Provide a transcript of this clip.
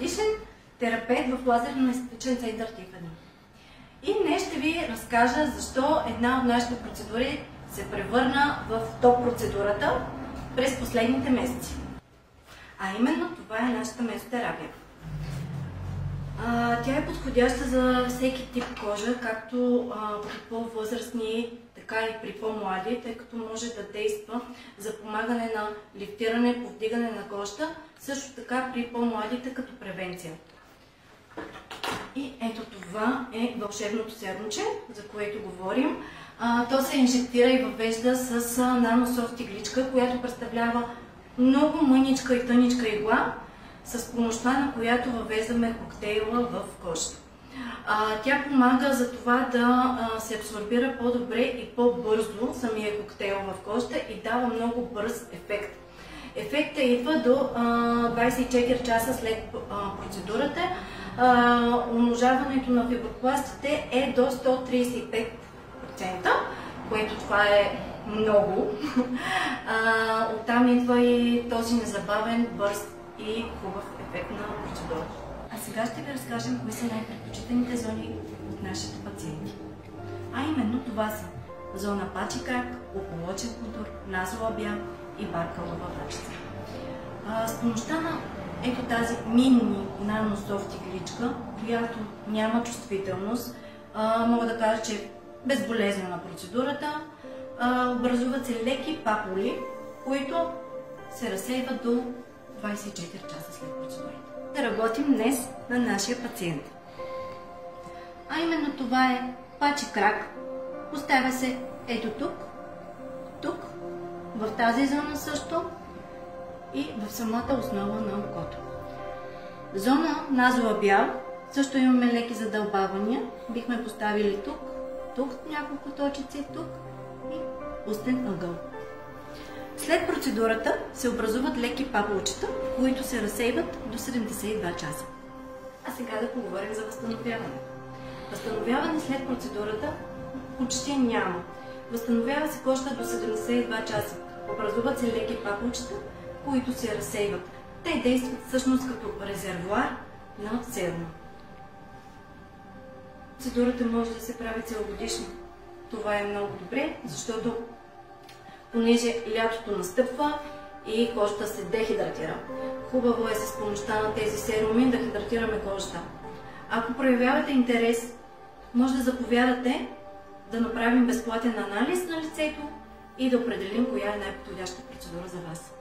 дългогодишен терапевт в лазерно-естетичен център Тифани. И днес ще ви разкажа защо една от нашите процедури се превърна в топ процедурата през последните месеци. А именно това е нашата месотерапия. Тя е подходяща за всеки тип кожа, както при по-възрастни, така и при по-млади, тъй като може да действа за помагане на лифтиране, повдигане на кожата, също така при по-младите като превенция. И ето това е вълшебното серумче, за което говорим. То се инжектира и въвежда с нанософт игличка, която представлява много мъничка и тъничка игла, с помощта на която въвеждаме коктейла в кожата. Тя помага за това да се абсорбира по-добре и по-бързо самия коктейл в кожата и дава много бърз ефект. Ефектът идва до 24 часа след процедурата. Умножаването на фибропластите е до 135%, което това е много. Оттам идва и този незабавен, бърз и хубав ефект на процедурата. А сега ще ви разкажем кои са най-предпочитаните зони от нашите пациенти. А именно това са зона пачи крак, околочен контур, назолабиал и баркалова врачица. С помощта на ето тази мини нанософт игличка, която няма чувствителност, мога да кажа, че е безболезнена процедурата, образуват се леки папули, които се разсейват до 24 часа след процедурата. Да работим днес на нашия пациент. А именно това е пачи крак. Поставя се ето тук, тук, в тази зона също и в самата основа на окото. Зона назолабиал също имаме леки задълбавания. Бихме поставили тук, тук няколко точици, тук и устен ъгъл. След процедурата се образуват леки папулчета, които се разсейват до 72 часа. А сега да поговорим за възстановяване. Възстановяване след процедурата почти няма. Възстановява се кожата до 72 часа. Образуват се леки папулчета, които се разсейват. Те действат всъщност като резервоар на серума. Процедурата може да се прави целогодишно. Това е много добре, защото понеже лятото настъпва и кожата се дехидратира. Хубаво е с помощта на тези серуми да хидратираме кожата. Ако проявявате интерес, може да заповядате да направим безплатен анализ на лицето и да определим коя е най-подходяща процедура за вас.